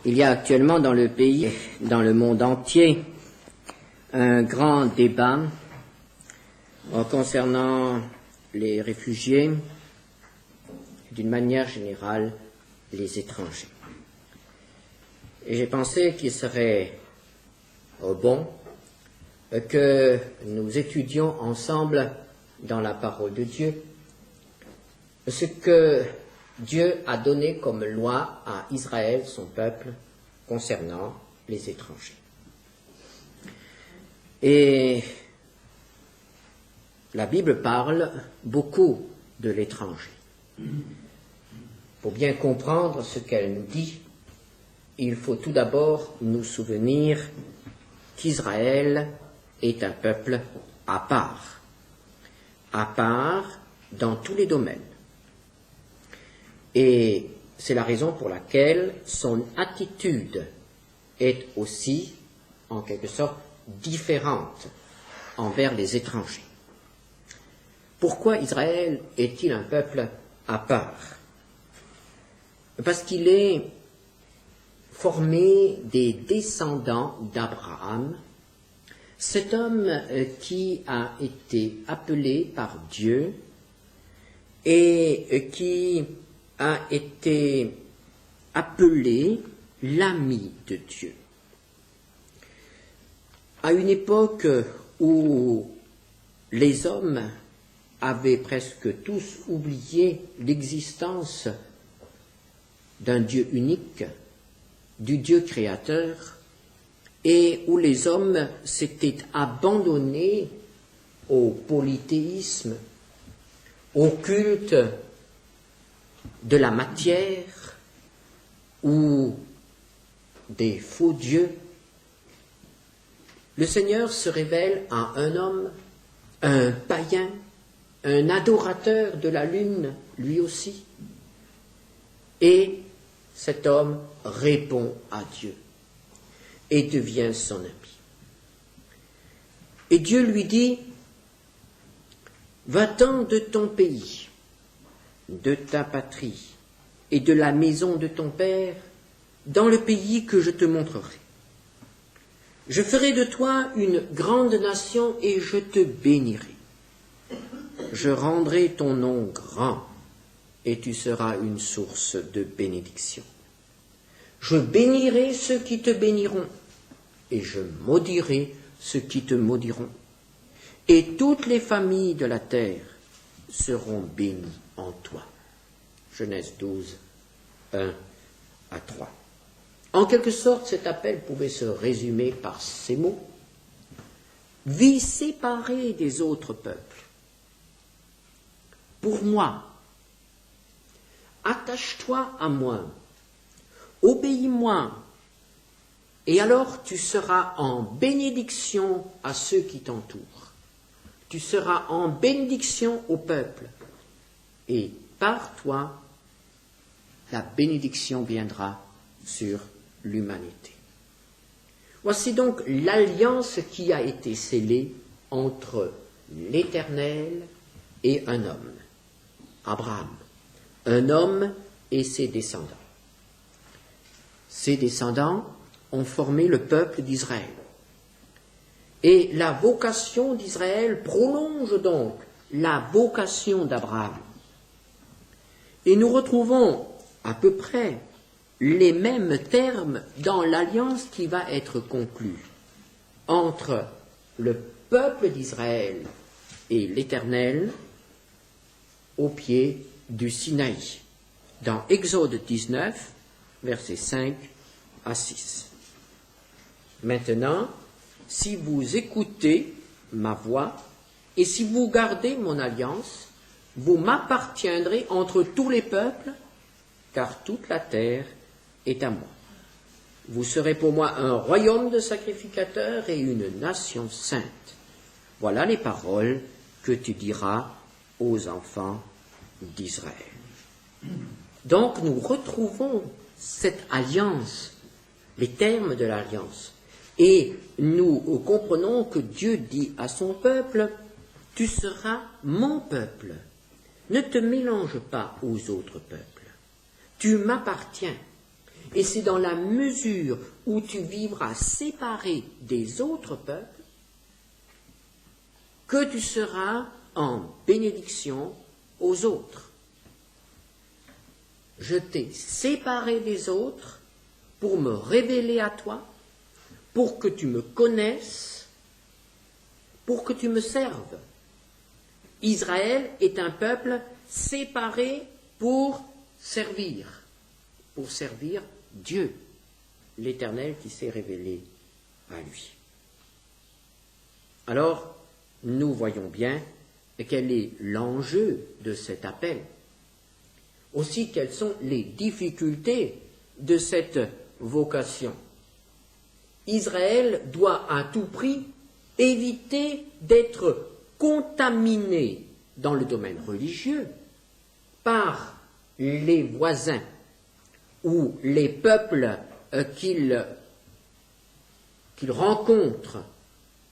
Il y a actuellement dans le pays, dans le monde entier, un grand débat concernant les réfugiés et d'une manière générale les étrangers. Et j'ai pensé qu'il serait bon que nous étudions ensemble dans la parole de Dieu ce que Dieu a donné comme loi à Israël, son peuple, concernant les étrangers. Et la Bible parle beaucoup de l'étranger. Pour bien comprendre ce qu'elle nous dit, il faut tout d'abord nous souvenir qu'Israël est un peuple à part dans tous les domaines. Et c'est la raison pour laquelle son attitude est aussi, en quelque sorte, différente envers les étrangers. Pourquoi Israël est-il un peuple à part? Parce qu'il est formé des descendants d'Abraham, cet homme qui a été appelé par Dieu et qui a été appelé l'ami de Dieu. À une époque où les hommes avaient presque tous oublié l'existence d'un Dieu unique, du Dieu créateur, et où les hommes s'étaient abandonnés au polythéisme, au culte de la matière ou des faux dieux, le Seigneur se révèle à un homme, un païen, un adorateur de la lune, lui aussi, et cet homme répond à Dieu et devient son ami. Et Dieu lui dit, va-t'en de ton pays, de ta patrie et de la maison de ton père dans le pays que je te montrerai. Je ferai de toi une grande nation et je te bénirai. Je rendrai ton nom grand et tu seras une source de bénédiction. Je bénirai ceux qui te béniront et je maudirai ceux qui te maudiront. Et toutes les familles de la terre seront bénies en toi. Genèse 12, 1 à 3. En quelque sorte, cet appel pouvait se résumer par ces mots. Vis séparée des autres peuples. Pour moi, attache-toi à moi, obéis-moi, et alors tu seras en bénédiction à ceux qui t'entourent. Tu seras en bénédiction au peuple, et par toi, la bénédiction viendra sur l'humanité. Voici donc l'alliance qui a été scellée entre l'Éternel et un homme, Abraham, un homme et ses descendants. Ses descendants ont formé le peuple d'Israël. Et la vocation d'Israël prolonge donc la vocation d'Abraham. Et nous retrouvons à peu près les mêmes termes dans l'alliance qui va être conclue entre le peuple d'Israël et l'Éternel au pied du Sinaï, dans Exode 19, versets 5 à 6. Maintenant, si vous écoutez ma voix et si vous gardez mon alliance, vous m'appartiendrez entre tous les peuples, car toute la terre est à moi. Vous serez pour moi un royaume de sacrificateurs et une nation sainte. Voilà les paroles que tu diras aux enfants d'Israël. Donc nous retrouvons cette alliance, les termes de l'alliance, et nous comprenons que Dieu dit à son peuple, tu seras mon peuple, ne te mélange pas aux autres peuples, tu m'appartiens, Et c'est dans la mesure où tu vivras séparé des autres peuples que tu seras en bénédiction aux autres. Je t'ai séparé des autres pour me révéler à toi, pour que tu me connaisses, pour que tu me serves. Israël est un peuple séparé pour servir Dieu, l'Éternel qui s'est révélé à lui. Alors, nous voyons bien quel est l'enjeu de cet appel. Aussi, quelles sont les difficultés de cette vocation. Israël doit à tout prix éviter d'être contaminé dans le domaine religieux par les voisins ou les peuples qu'il rencontre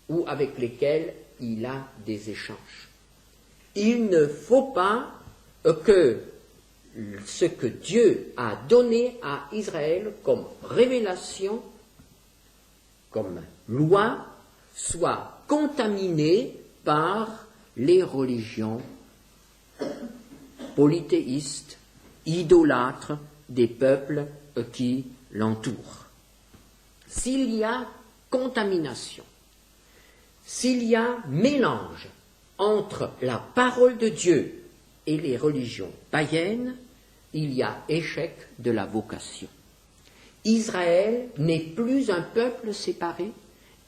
ou avec lesquels il a des échanges. Il ne faut pas que ce que Dieu a donné à Israël comme révélation, comme loi, soit contaminé par les religions polythéistes, idolâtres des peuples qui l'entourent. S'il y a contamination, s'il y a mélange entre la parole de Dieu et les religions païennes, il y a échec de la vocation. Israël n'est plus un peuple séparé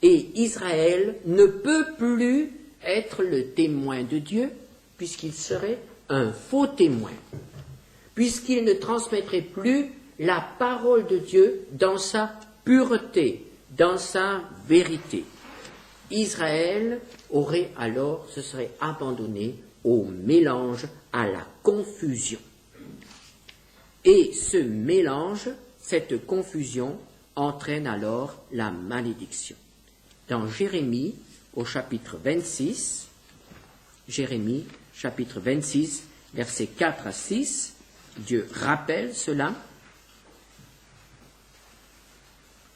et Israël ne peut plus être le témoin de Dieu puisqu'il serait un faux témoin, puisqu'il ne transmettrait plus la parole de Dieu dans sa pureté, dans sa vérité. Israël se serait abandonné au mélange, à la confusion. Et ce mélange, cette confusion, entraîne alors la malédiction. Dans Jérémie, au chapitre 26, Jérémie, chapitre 26, versets 4 à 6, Dieu rappelle cela.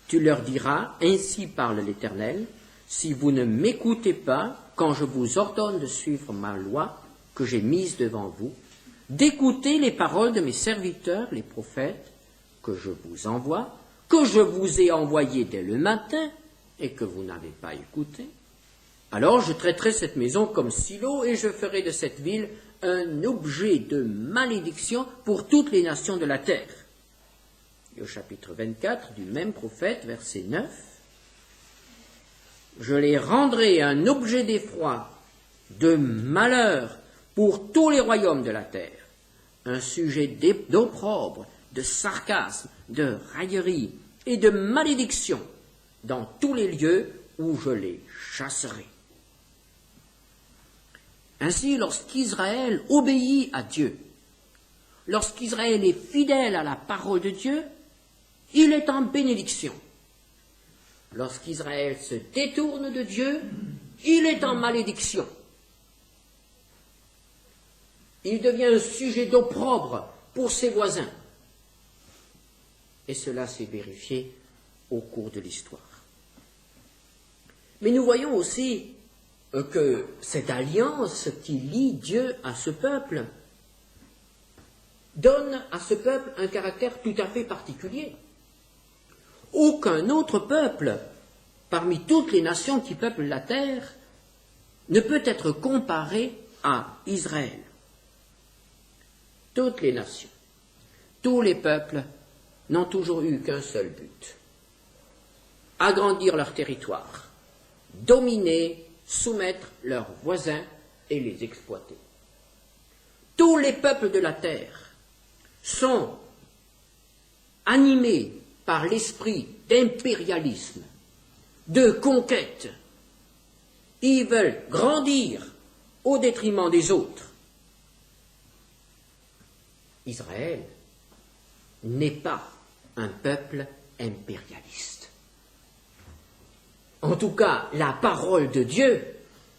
Tu leur diras, ainsi parle l'Éternel, si vous ne m'écoutez pas quand je vous ordonne de suivre ma loi que j'ai mise devant vous, d'écouter les paroles de mes serviteurs, les prophètes, que je vous envoie, que je vous ai envoyés dès le matin et que vous n'avez pas écouté, alors je traiterai cette maison comme Silo et je ferai de cette ville un objet de malédiction pour toutes les nations de la terre. Et au chapitre 24 du même prophète, verset 9, je les rendrai un objet d'effroi, de malheur pour tous les royaumes de la terre, un sujet d'opprobre, de sarcasme, de raillerie et de malédiction dans tous les lieux où je les chasserai. Ainsi, lorsqu'Israël obéit à Dieu, lorsqu'Israël est fidèle à la parole de Dieu, il est en bénédiction. Lorsqu'Israël se détourne de Dieu, il est en malédiction. Il devient un sujet d'opprobre pour ses voisins. Et cela s'est vérifié au cours de l'histoire. Mais nous voyons aussi que cette alliance qui lie Dieu à ce peuple donne à ce peuple un caractère tout à fait particulier. Aucun autre peuple, parmi toutes les nations qui peuplent la terre, ne peut être comparé à Israël. Toutes les nations, tous les peuples n'ont toujours eu qu'un seul but: agrandir leur territoire, dominer, soumettre leurs voisins et les exploiter. Tous les peuples de la terre sont animés par l'esprit d'impérialisme, de conquête. Ils veulent grandir au détriment des autres. Israël n'est pas un peuple impérialiste. En tout cas, la parole de Dieu,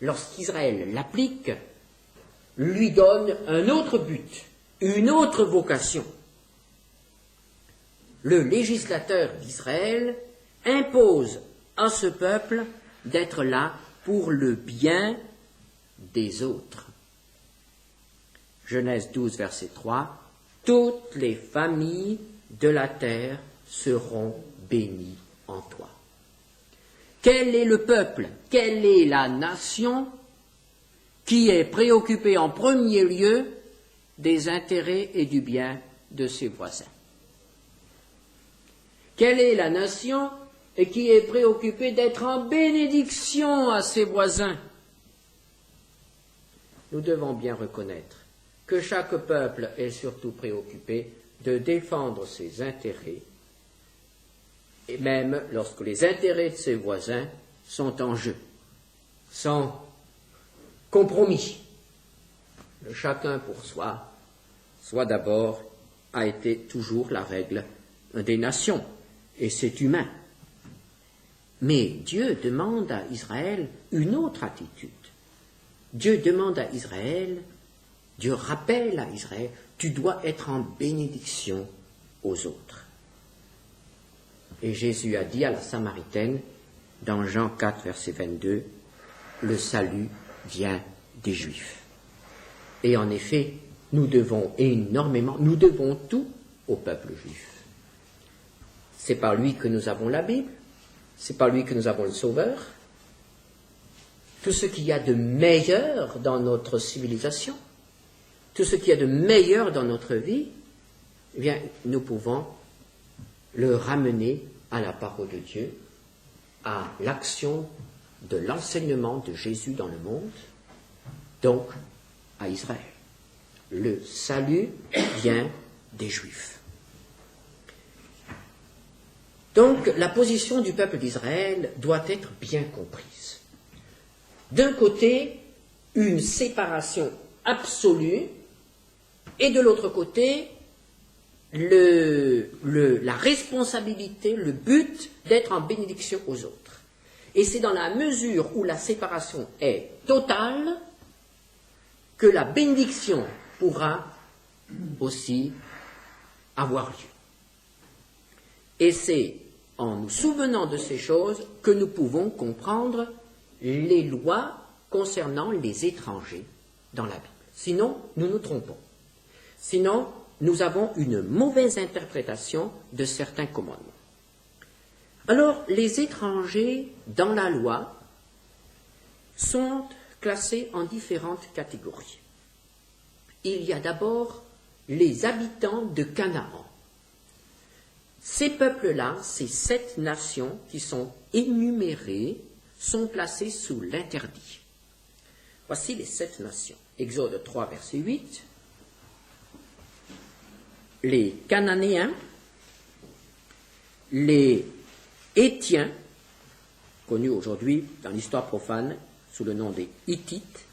lorsqu'Israël l'applique, lui donne un autre but, une autre vocation. le législateur d'Israël impose à ce peuple d'être là pour le bien des autres. Genèse 12, verset 3, « Toutes les familles de la terre seront bénies en toi. » Quel est le peuple, quelle est la nation qui est préoccupée en premier lieu des intérêts et du bien de ses voisins? Quelle est la nation qui est préoccupée d'être en bénédiction à ses voisins? Nous devons bien reconnaître que chaque peuple est surtout préoccupé de défendre ses intérêts, et même lorsque les intérêts de ses voisins sont en jeu, sans compromis. Le chacun pour soi, soit d'abord, a été toujours la règle des nations, et c'est humain. Mais Dieu demande à Israël une autre attitude. Dieu demande à Israël, Dieu rappelle à Israël, tu dois être en bénédiction aux autres. Et Jésus a dit à la Samaritaine, dans Jean 4, verset 22, le salut vient des Juifs. Et en effet, nous devons tout au peuple juif. C'est par lui que nous avons la Bible, c'est par lui que nous avons le Sauveur. Tout ce qu'il y a de meilleur dans notre civilisation, tout ce qu'il y a de meilleur dans notre vie, eh bien, nous pouvons le ramener à la parole de Dieu, à l'action de l'enseignement de Jésus dans le monde, donc à Israël. Le salut vient des Juifs. Donc, la position du peuple d'Israël doit être bien comprise. D'un côté, une séparation absolue, et de l'autre côté, la responsabilité, le but d'être en bénédiction aux autres. Et c'est dans la mesure où la séparation est totale que la bénédiction pourra aussi avoir lieu. Et c'est en nous souvenant de ces choses que nous pouvons comprendre les lois concernant les étrangers dans la Bible. Sinon, nous nous trompons. Sinon, nous avons une mauvaise interprétation de certains commandements. Alors, les étrangers dans la loi sont classés en différentes catégories. Il y a d'abord les habitants de Canaan. Ces peuples-là, ces 7 nations qui sont énumérées, sont placées sous l'interdit. Voici les 7 nations. Exode 3, verset 8. Les Cananéens, les Hétiens, connus aujourd'hui dans l'histoire profane sous le nom des Hittites,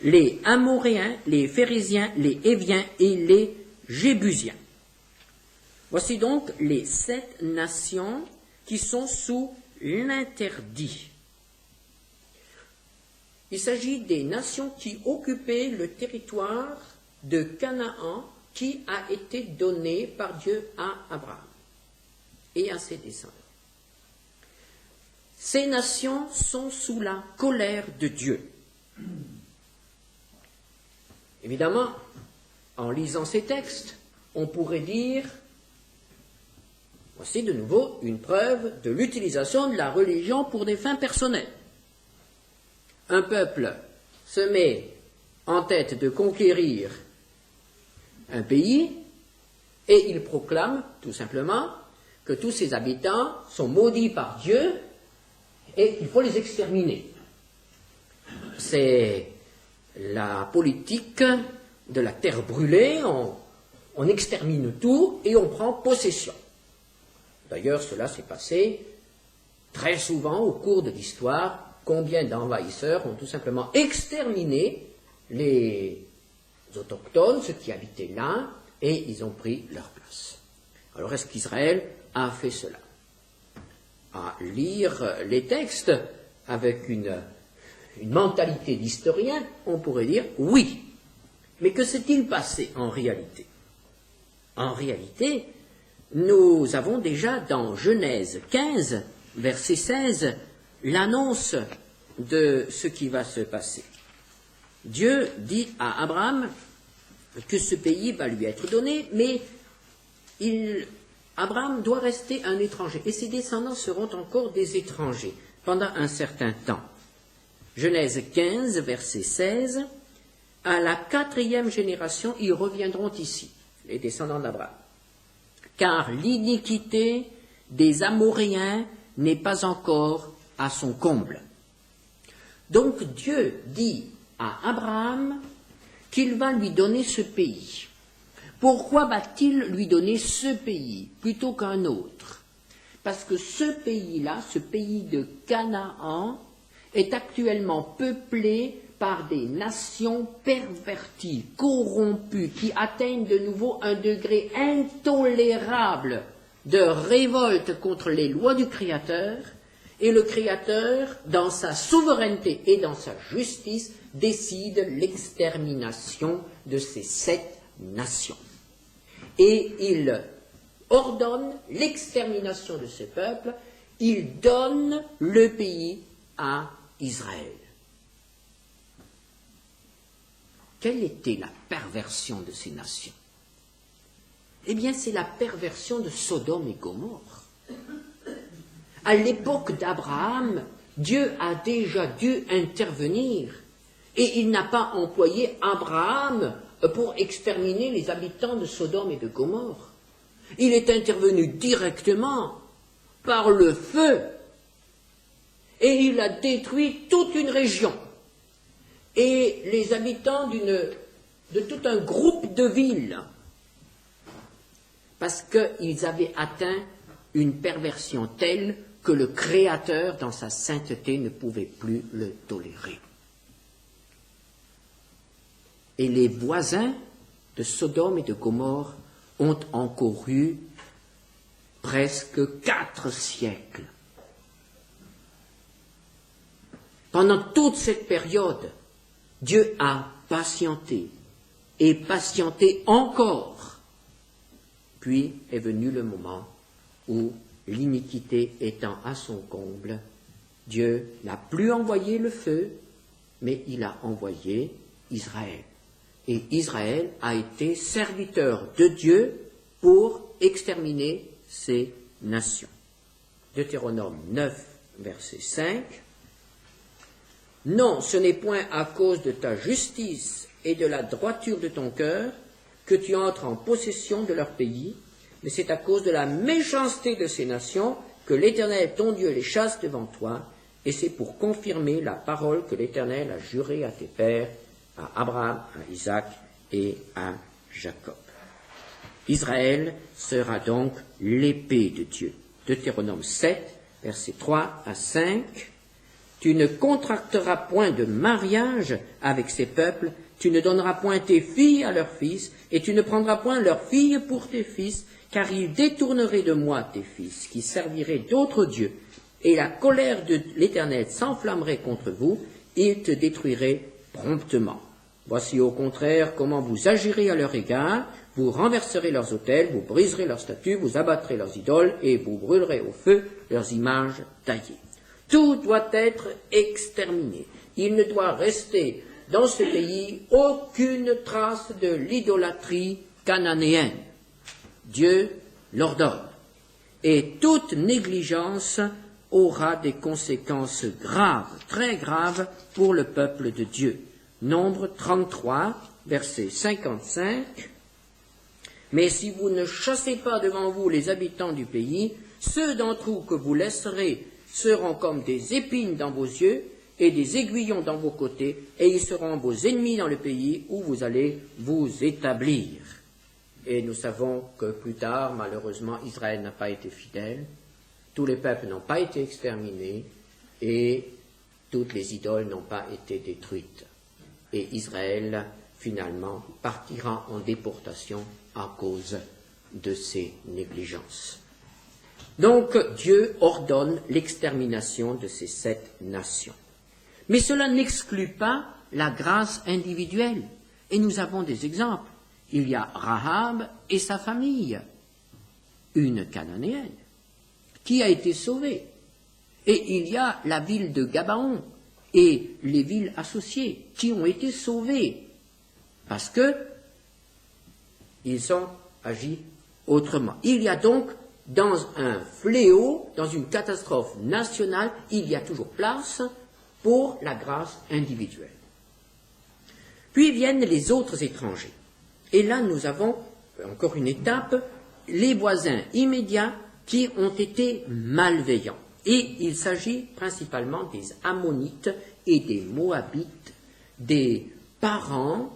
les Amoréens, les Phérésiens, les Héviens et les Jébusiens. Voici donc les 7 nations qui sont sous l'interdit. Il s'agit des nations qui occupaient le territoire de Canaan qui a été donné par Dieu à Abraham et à ses descendants. Ces nations sont sous la colère de Dieu. Évidemment, en lisant ces textes, on pourrait dire, voici de nouveau une preuve de l'utilisation de la religion pour des fins personnelles. Un peuple se met en tête de conquérir un pays et il proclame tout simplement que tous ses habitants sont maudits par Dieu et qu'il faut les exterminer. C'est la politique de la terre brûlée, on extermine tout et on prend possession. D'ailleurs, cela s'est passé très souvent au cours de l'histoire. Combien d'envahisseurs ont tout simplement exterminé les autochtones, ceux qui habitaient là, et ils ont pris leur place. Alors, est-ce qu'Israël a fait cela? À lire les textes avec une mentalité d'historien, on pourrait dire oui. Mais que s'est-il passé en réalité? En réalité, nous avons déjà dans Genèse 15, verset 16, l'annonce de ce qui va se passer. Dieu dit à Abraham que ce pays va lui être donné, mais Abraham doit rester un étranger, et ses descendants seront encore des étrangers pendant un certain temps. Genèse 15, verset 16, à la 4e génération, ils reviendront ici, les descendants d'Abraham. Car l'iniquité des Amoréens n'est pas encore à son comble. Donc Dieu dit à Abraham qu'il va lui donner ce pays. Pourquoi va-t-il lui donner ce pays plutôt qu'un autre? Parce que ce pays-là, ce pays de Canaan, est actuellement peuplé par des nations perverties, corrompues, qui atteignent de nouveau un degré intolérable de révolte contre les lois du Créateur, et le Créateur, dans sa souveraineté et dans sa justice, décide l'extermination de ces 7 nations. Et il ordonne l'extermination de ces peuples, il donne le pays à Israël. Quelle était la perversion de ces nations? Eh bien, c'est la perversion de Sodome et Gomorrhe. À l'époque d'Abraham, Dieu a déjà dû intervenir, et il n'a pas employé Abraham pour exterminer les habitants de Sodome et de Gomorrhe. Il est intervenu directement par le feu, et il a détruit toute une région, et les habitants de tout un groupe de villes, parce qu'ils avaient atteint une perversion telle que le Créateur, dans sa sainteté, ne pouvait plus le tolérer. Et les voisins de Sodome et de Gomorrhe ont encouru presque 4 siècles. Pendant toute cette période, Dieu a patienté et patienté encore. Puis est venu le moment où, l'iniquité étant à son comble, Dieu n'a plus envoyé le feu, mais il a envoyé Israël. Et Israël a été serviteur de Dieu pour exterminer ces nations. Deutéronome 9, verset 5. Non, ce n'est point à cause de ta justice et de la droiture de ton cœur que tu entres en possession de leur pays, mais c'est à cause de la méchanceté de ces nations que l'Éternel, ton Dieu, les chasse devant toi, et c'est pour confirmer la parole que l'Éternel a jurée à tes pères, à Abraham, à Isaac et à Jacob. Israël sera donc l'épée de Dieu. Deutéronome 7, versets 3 à 5. Tu ne contracteras point de mariage avec ces peuples, tu ne donneras point tes filles à leurs fils, et tu ne prendras point leurs filles pour tes fils, car ils détourneraient de moi tes fils, qui serviraient d'autres dieux, et la colère de l'Éternel s'enflammerait contre vous, et il te détruirait promptement. Voici au contraire comment vous agirez à leur égard, vous renverserez leurs autels, vous briserez leurs statues, vous abattrez leurs idoles, et vous brûlerez au feu leurs images taillées. Tout doit être exterminé. Il ne doit rester dans ce pays aucune trace de l'idolâtrie cananéenne. Dieu l'ordonne. Et toute négligence aura des conséquences graves, très graves, pour le peuple de Dieu. Nombre 33, verset 55. Mais si vous ne chassez pas devant vous les habitants du pays, ceux d'entre vous que vous laisserez seront comme des épines dans vos yeux et des aiguillons dans vos côtés, et ils seront vos ennemis dans le pays où vous allez vous établir. Et nous savons que plus tard, malheureusement, Israël n'a pas été fidèle, tous les peuples n'ont pas été exterminés, et toutes les idoles n'ont pas été détruites. Et Israël, finalement, partira en déportation à cause de ces négligences. Donc, Dieu ordonne l'extermination de ces 7 nations. Mais cela n'exclut pas la grâce individuelle. Et nous avons des exemples. Il y a Rahab et sa famille. une Cananéenne qui a été sauvée. Et il y a la ville de Gabaon et les villes associées qui ont été sauvées parce que ils ont agi autrement. Il y a donc, dans un fléau, dans une catastrophe nationale, il y a toujours place pour la grâce individuelle. Puis viennent les autres étrangers. Et là, nous avons encore une étape, les voisins immédiats qui ont été malveillants. Et il s'agit principalement des Ammonites et des Moabites, des parents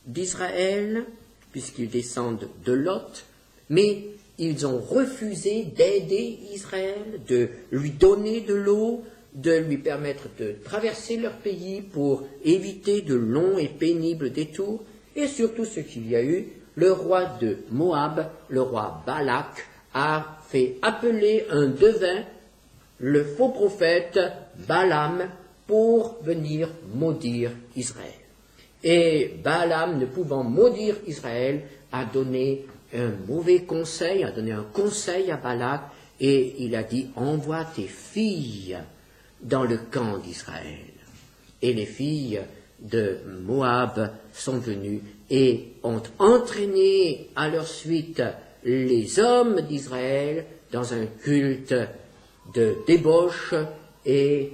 d'Israël, puisqu'ils descendent de Lot, mais ils ont refusé d'aider Israël, de lui donner de l'eau, de lui permettre de traverser leur pays pour éviter de longs et pénibles détours, et surtout ce qu'il y a eu, le roi de Moab, le roi Balak, a fait appeler un devin, le faux prophète Balaam, pour venir maudire Israël. Et Balaam, ne pouvant maudire Israël, a donné un mauvais conseil, a donné un conseil à Balak, et il a dit, envoie tes filles dans le camp d'Israël. Et les filles de Moab sont venues et ont entraîné à leur suite les hommes d'Israël dans un culte de débauche et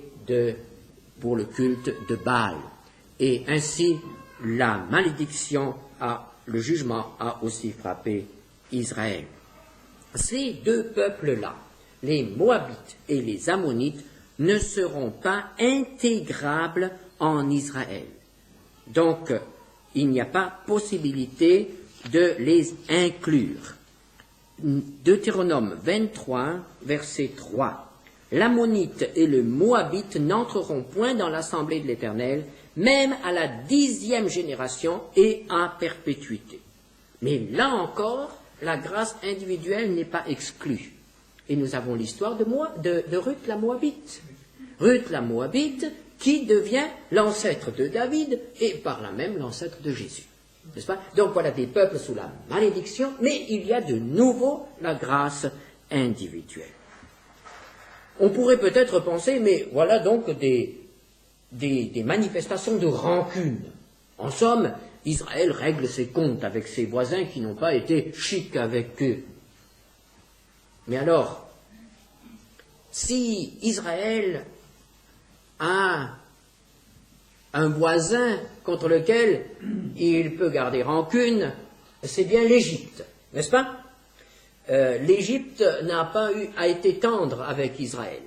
pour le culte de Baal. Et ainsi, la malédiction, le jugement a aussi frappé Israël. Ces deux peuples-là, les Moabites et les Ammonites, ne seront pas intégrables en Israël. Donc, il n'y a pas possibilité de les inclure. Deutéronome 23, verset 3. L'Ammonite et le Moabite n'entreront point dans l'assemblée de l'Éternel, même à la 10e génération et à perpétuité. Mais là encore, la grâce individuelle n'est pas exclue. Et nous avons l'histoire de Ruth la Moabite. Ruth la Moabite qui devient l'ancêtre de David et par là même l'ancêtre de Jésus. N'est-ce pas? Donc voilà des peuples sous la malédiction, mais il y a de nouveau la grâce individuelle. On pourrait peut-être penser, mais voilà donc des manifestations de rancune. En somme, Israël règle ses comptes avec ses voisins qui n'ont pas été chics avec eux. Mais alors, si Israël a un voisin contre lequel il peut garder rancune, c'est bien l'Égypte, n'est-ce pas? L'Égypte a été tendre avec Israël.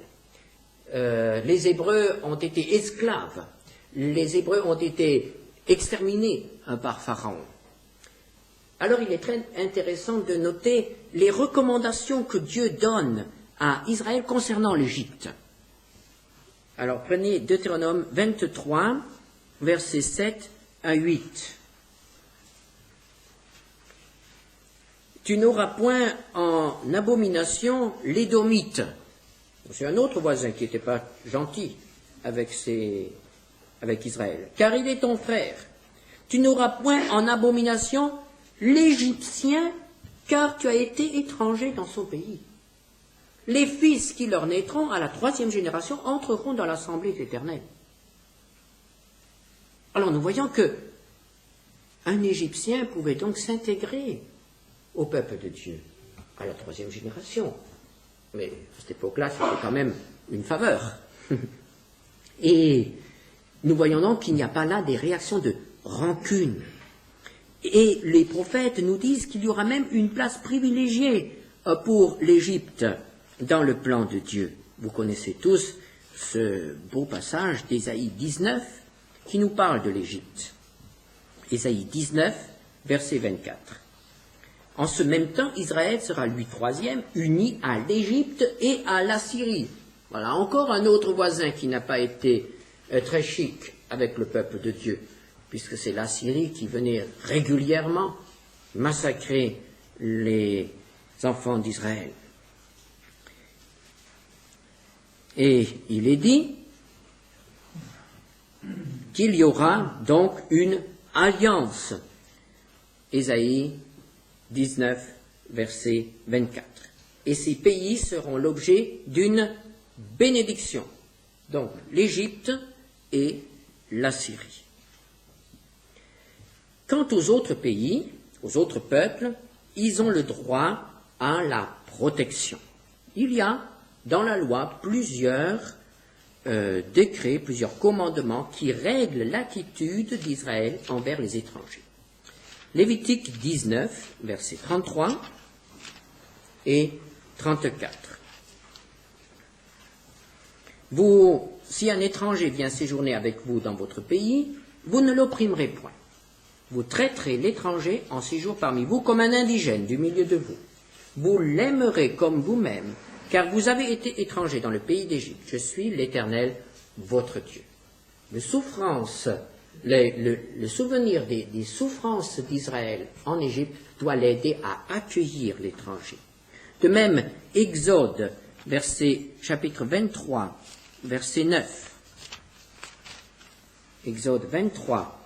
Les Hébreux ont été esclaves. Les Hébreux ont été exterminés par Pharaon. Alors il est très intéressant de noter les recommandations que Dieu donne à Israël concernant l'Égypte. Alors prenez Deutéronome 23, versets 7 à 8. Tu n'auras point en abomination l'Édomite. C'est un autre voisin qui n'était pas gentil avec Israël. Car il est ton frère. Tu n'auras point en abomination l'Égyptien, car tu as été étranger dans son pays. Les fils qui leur naîtront à la 3e génération entreront dans l'assemblée de l'Éternel. Alors nous voyons que un Égyptien pouvait donc s'intégrer au peuple de Dieu à la 3e génération. Mais à cette époque-là, c'était quand même une faveur. Et nous voyons donc qu'il n'y a pas là des réactions de rancune. Et les prophètes nous disent qu'il y aura même une place privilégiée pour l'Égypte dans le plan de Dieu. Vous connaissez tous ce beau passage d'Ésaïe 19 qui nous parle de l'Égypte. Ésaïe 19, verset 24. En ce même temps, Israël sera lui 3e, uni à l'Égypte et à l'Assyrie. Voilà encore un autre voisin qui n'a pas été très chic avec le peuple de Dieu, puisque c'est l'Assyrie qui venait régulièrement massacrer les enfants d'Israël. Et il est dit qu'il y aura donc une alliance. Ésaïe 19, verset 24. et ces pays seront l'objet d'une bénédiction. Donc l'Égypte et la Syrie. Quant aux autres pays, aux autres peuples, ils ont le droit à la protection. Il y a dans la loi plusieurs décrets, plusieurs commandements qui règlent l'attitude d'Israël envers les étrangers. Lévitique 19, versets 33 et 34. Si un étranger vient séjourner avec vous dans votre pays, vous ne l'opprimerez point. Vous traiterez l'étranger en séjour parmi vous comme un indigène du milieu de vous. Vous l'aimerez comme vous-même, car vous avez été étranger dans le pays d'Égypte. Je suis l'Éternel, votre Dieu. Le souvenir des souffrances d'Israël en Égypte doit l'aider à accueillir l'étranger. De même, Exode, chapitre 23, verset 9. Exode 23,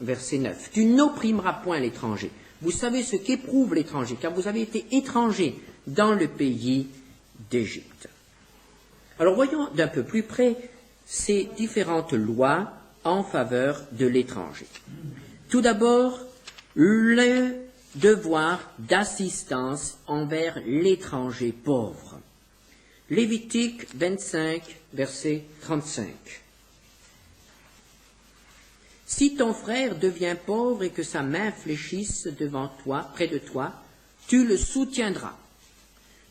verset 9. Tu n'opprimeras point l'étranger. Vous savez ce qu'éprouve l'étranger, car vous avez été étranger dans le pays d'Égypte. Alors voyons d'un peu plus près ces différentes lois en faveur de l'étranger. Tout d'abord, le devoir d'assistance envers l'étranger pauvre. Lévitique 25, verset 35. Si ton frère devient pauvre et que sa main fléchisse devant toi, près de toi, tu le soutiendras.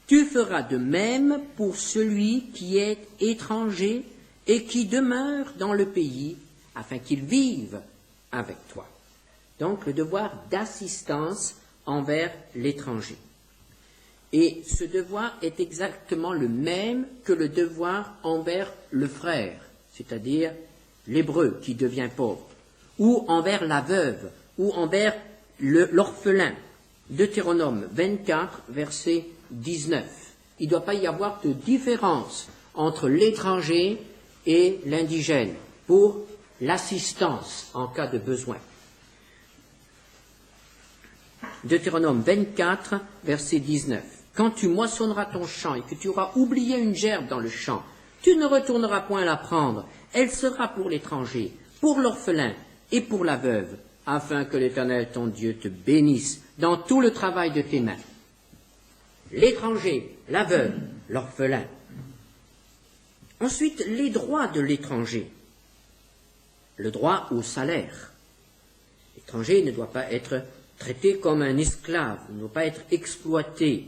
Tu feras de même pour celui qui est étranger et qui demeure dans le pays, afin qu'il vive avec toi. Donc le devoir d'assistance envers l'étranger. Et ce devoir est exactement le même que le devoir envers le frère, c'est-à-dire l'hébreu qui devient pauvre, ou envers la veuve, ou envers l'orphelin. Deutéronome 24, verset 19. Il ne doit pas y avoir de différence entre l'étranger et l'indigène pour l'assistance en cas de besoin. Deutéronome 24, verset 19. Quand tu moissonneras ton champ et que tu auras oublié une gerbe dans le champ, tu ne retourneras point la prendre. Elle sera pour l'étranger, pour l'orphelin et pour la veuve, afin que l'Éternel ton Dieu te bénisse dans tout le travail de tes mains. L'étranger, la veuve, l'orphelin. Ensuite, les droits de l'étranger. Le droit au salaire. L'étranger ne doit pas être traité comme un esclave, ne doit pas être exploité.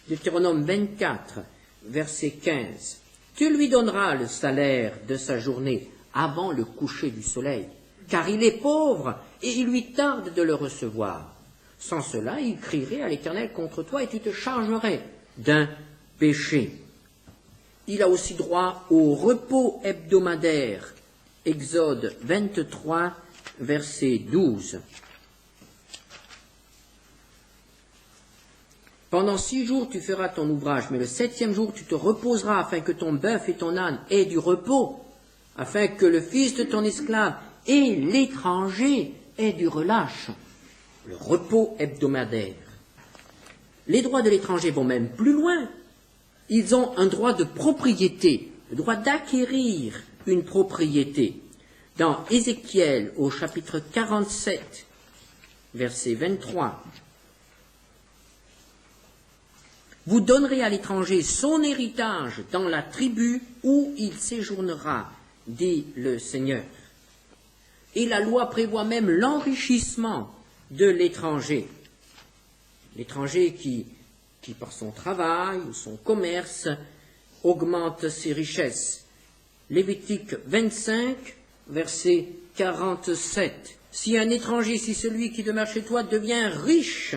Deutéronome 24, verset 15. Tu lui donneras le salaire de sa journée avant le coucher du soleil, car il est pauvre et il lui tarde de le recevoir. Sans cela, il crierait à l'Éternel contre toi et tu te chargerais d'un péché. Il a aussi droit au repos hebdomadaire. Exode 23, verset 12. Pendant 6 jours tu feras ton ouvrage, mais le 7e jour tu te reposeras afin que ton bœuf et ton âne aient du repos, afin que le fils de ton esclave et l'étranger aient du relâche. Le repos hebdomadaire. Les droits de l'étranger vont même plus loin. Ils ont un droit de propriété, le droit d'acquérir une propriété. Dans Ézéchiel, au chapitre 47, verset 23, vous donnerez à l'étranger son héritage dans la tribu où il séjournera, dit le Seigneur. Et la loi prévoit même l'enrichissement de l'étranger. L'étranger qui par son travail ou son commerce augmente ses richesses. Lévitique 25, verset 47. Si un étranger, si celui qui demeure chez toi devient riche,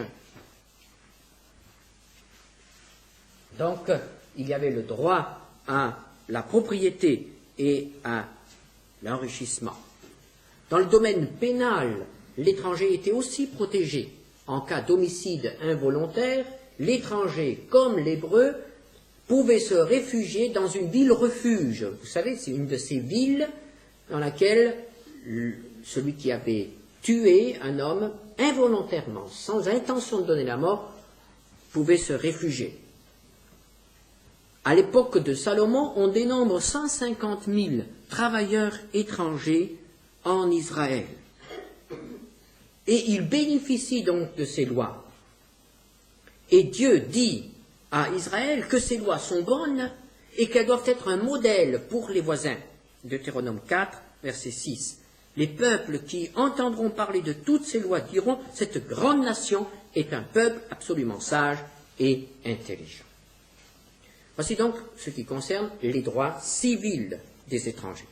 donc il y avait le droit à la propriété et à l'enrichissement. Dans le domaine pénal, l'étranger était aussi protégé. En cas d'homicide involontaire, l'étranger, comme l'hébreu, pouvait se réfugier dans une ville refuge. Vous savez, c'est une de ces villes dans laquelle celui qui avait tué un homme involontairement, sans intention de donner la mort, pouvait se réfugier. À l'époque de Salomon, on dénombre 150 000 travailleurs étrangers en Israël. Et ils bénéficient donc de ces lois. Et Dieu dit à Israël que ces lois sont bonnes et qu'elles doivent être un modèle pour les voisins. Deutéronome 4, verset 6. Les peuples qui entendront parler de toutes ces lois diront « Cette grande nation est un peuple absolument sage et intelligent. » Voici donc ce qui concerne les droits civils des étrangers.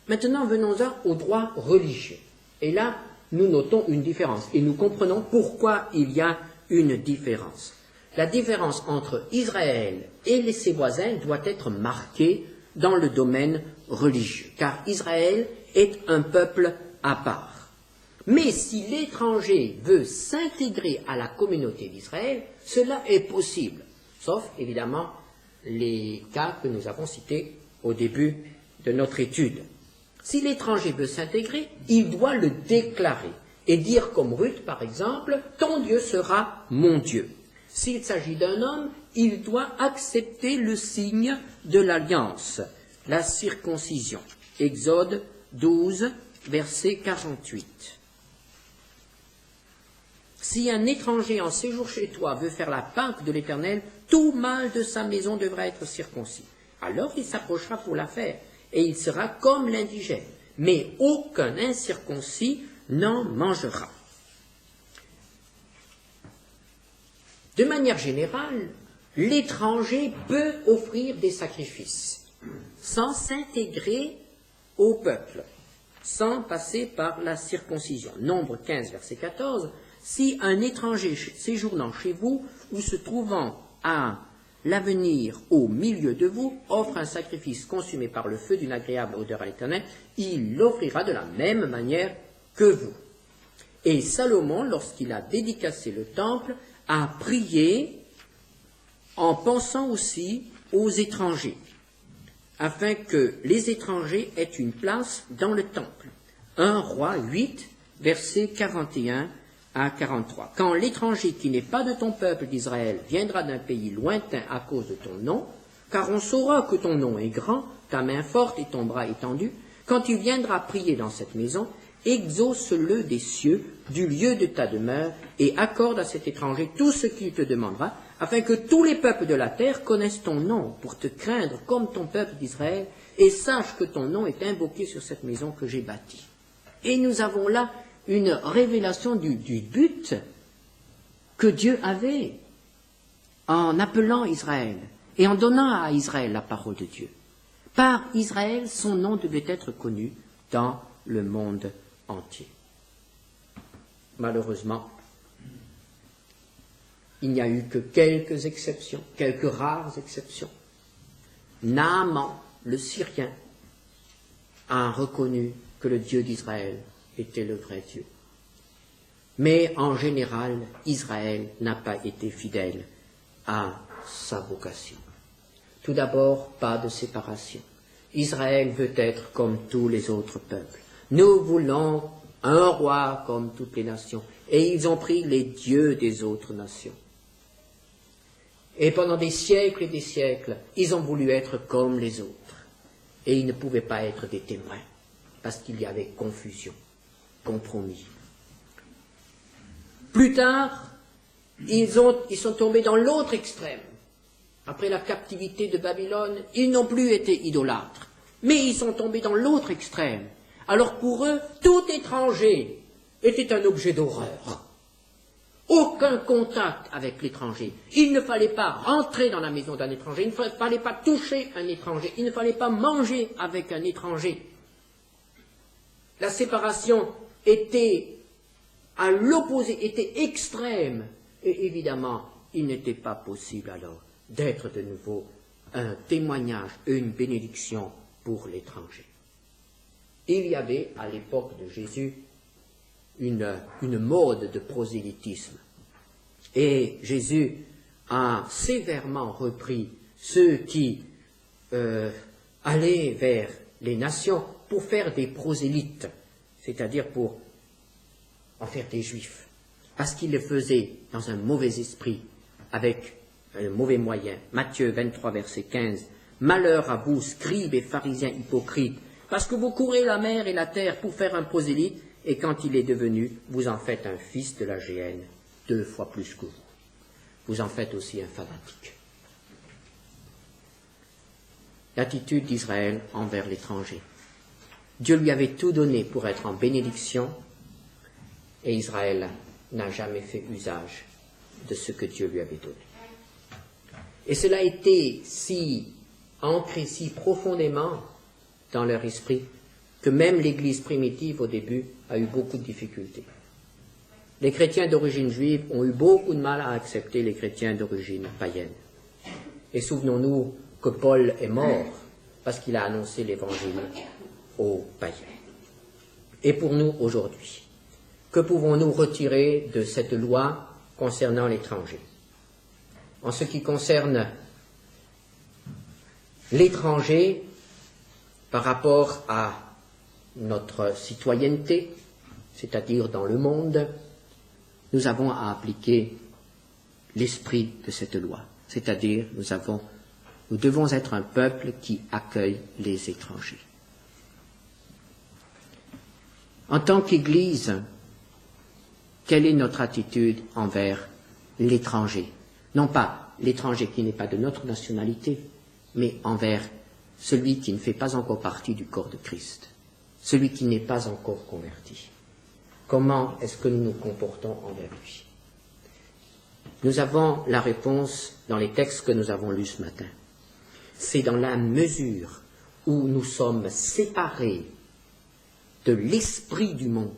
Maintenant, venons-en aux droits religieux. Et là, nous notons une différence et nous comprenons pourquoi il y a une différence. La différence entre Israël et ses voisins doit être marquée dans le domaine religieux, car Israël est un peuple à part. Mais si l'étranger veut s'intégrer à la communauté d'Israël, cela est possible, sauf évidemment les cas que nous avons cités au début de notre étude. Si l'étranger veut s'intégrer, il doit le déclarer et dire comme Ruth, par exemple, « Ton Dieu sera mon Dieu ». S'il s'agit d'un homme, il doit accepter le signe de l'alliance, la circoncision. Exode 12, verset 48. Si un étranger en séjour chez toi veut faire la Pâque de l'Éternel, tout mâle de sa maison devra être circoncis. Alors il s'approchera pour la faire, et il sera comme l'indigène, mais aucun incirconcis n'en mangera. De manière générale, l'étranger peut offrir des sacrifices sans s'intégrer au peuple, sans passer par la circoncision. Nombre 15, verset 14, « Si un étranger séjournant chez vous ou se trouvant à l'avenir au milieu de vous offre un sacrifice consumé par le feu d'une agréable odeur à l'Éternel, il l'offrira de la même manière que vous. » Et Salomon, lorsqu'il a dédicacé le temple, a prié en pensant aussi aux étrangers, afin que les étrangers aient une place dans le temple. 1 Roi 8, versets 41 à 43. Quand l'étranger qui n'est pas de ton peuple d'Israël viendra d'un pays lointain à cause de ton nom, car on saura que ton nom est grand, ta main forte et ton bras étendu, quand tu viendras prier dans cette maison, exauce-le des cieux, du lieu de ta demeure, et accorde à cet étranger tout ce qu'il te demandera, afin que tous les peuples de la terre connaissent ton nom, pour te craindre comme ton peuple d'Israël, et sachent que ton nom est invoqué sur cette maison que j'ai bâtie. Et nous avons là une révélation du but que Dieu avait en appelant Israël et en donnant à Israël la parole de Dieu. Par Israël, son nom devait être connu dans le monde entier. Malheureusement, il n'y a eu que quelques exceptions, quelques rares exceptions. Naaman, le Syrien, a reconnu que le Dieu d'Israël était le vrai Dieu. Mais en général, Israël n'a pas été fidèle à sa vocation. Tout d'abord, pas de séparation. Israël veut être comme tous les autres peuples. Nous voulons un roi comme toutes les nations. Et ils ont pris les dieux des autres nations. Et pendant des siècles et des siècles, ils ont voulu être comme les autres. Et ils ne pouvaient pas être des témoins, parce qu'il y avait confusion, compromis. Plus tard, ils sont tombés dans l'autre extrême. Après la captivité de Babylone, ils n'ont plus été idolâtres, mais ils sont tombés dans l'autre extrême. Alors pour eux, tout étranger était un objet d'horreur. Aucun contact avec l'étranger. Il ne fallait pas rentrer dans la maison d'un étranger, il ne fallait pas toucher un étranger, il ne fallait pas manger avec un étranger. La séparation était à l'opposé, était extrême. Et évidemment, il n'était pas possible alors d'être de nouveau un témoignage, une bénédiction pour l'étranger. Il y avait à l'époque de Jésus une mode de prosélytisme. Et Jésus a sévèrement repris ceux qui allaient vers les nations pour faire des prosélytes, c'est-à-dire pour en faire des juifs, parce qu'ils le faisaient dans un mauvais esprit, avec un mauvais moyen. Matthieu 23, verset 15. Malheur à vous, scribes et pharisiens hypocrites, parce que vous courez la mer et la terre pour faire un prosélyte, et quand il est devenu, vous en faites un fils de la géhenne, 2 fois plus que vous. Vous en faites aussi un fanatique. L'attitude d'Israël envers l'étranger. Dieu lui avait tout donné pour être en bénédiction, et Israël n'a jamais fait usage de ce que Dieu lui avait donné. Et cela a été si ancré si profondément dans leur esprit que même l'Église primitive au début a eu beaucoup de difficultés. Les chrétiens d'origine juive ont eu beaucoup de mal à accepter les chrétiens d'origine païenne. Et souvenons-nous que Paul est mort parce qu'il a annoncé l'Évangile aux païens. Et pour nous aujourd'hui, que pouvons-nous retirer de cette loi concernant l'étranger? En ce qui concerne l'étranger par rapport à notre citoyenneté, c'est-à-dire dans le monde, nous avons à appliquer l'esprit de cette loi. C'est-à-dire, nous devons être un peuple qui accueille les étrangers. En tant qu'Église, quelle est notre attitude envers l'étranger? Non pas l'étranger qui n'est pas de notre nationalité, mais envers celui qui ne fait pas encore partie du corps de Christ, celui qui n'est pas encore converti. Comment est-ce que nous nous comportons envers lui? Nous avons la réponse dans les textes que nous avons lus ce matin. C'est dans la mesure où nous sommes séparés de l'esprit du monde,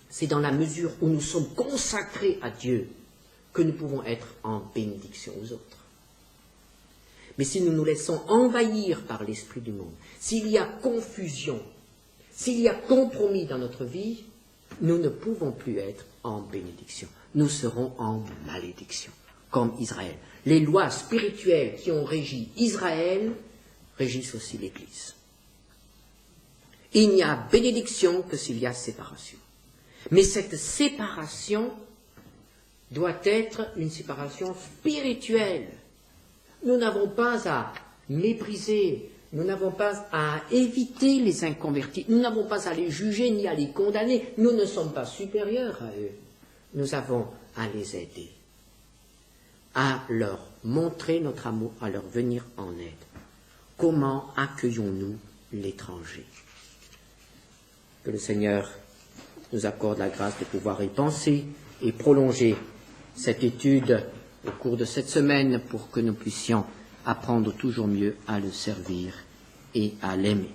c'est dans la mesure où nous sommes consacrés à Dieu que nous pouvons être en bénédiction aux autres. Mais si nous nous laissons envahir par l'esprit du monde, s'il y a confusion, s'il y a compromis dans notre vie, nous ne pouvons plus être en bénédiction. Nous serons en malédiction, comme Israël. Les lois spirituelles qui ont régi Israël régissent aussi l'Église. Il n'y a bénédiction que s'il y a séparation. Mais cette séparation doit être une séparation spirituelle. Nous n'avons pas à mépriser, nous n'avons pas à éviter les inconvertis, nous n'avons pas à les juger ni à les condamner, nous ne sommes pas supérieurs à eux. Nous avons à les aider, à leur montrer notre amour, à leur venir en aide. Comment accueillons-nous l'étranger? Que le Seigneur nous accorde la grâce de pouvoir y penser et prolonger cette étude au cours de cette semaine pour que nous puissions apprendre toujours mieux à le servir et à l'aimer.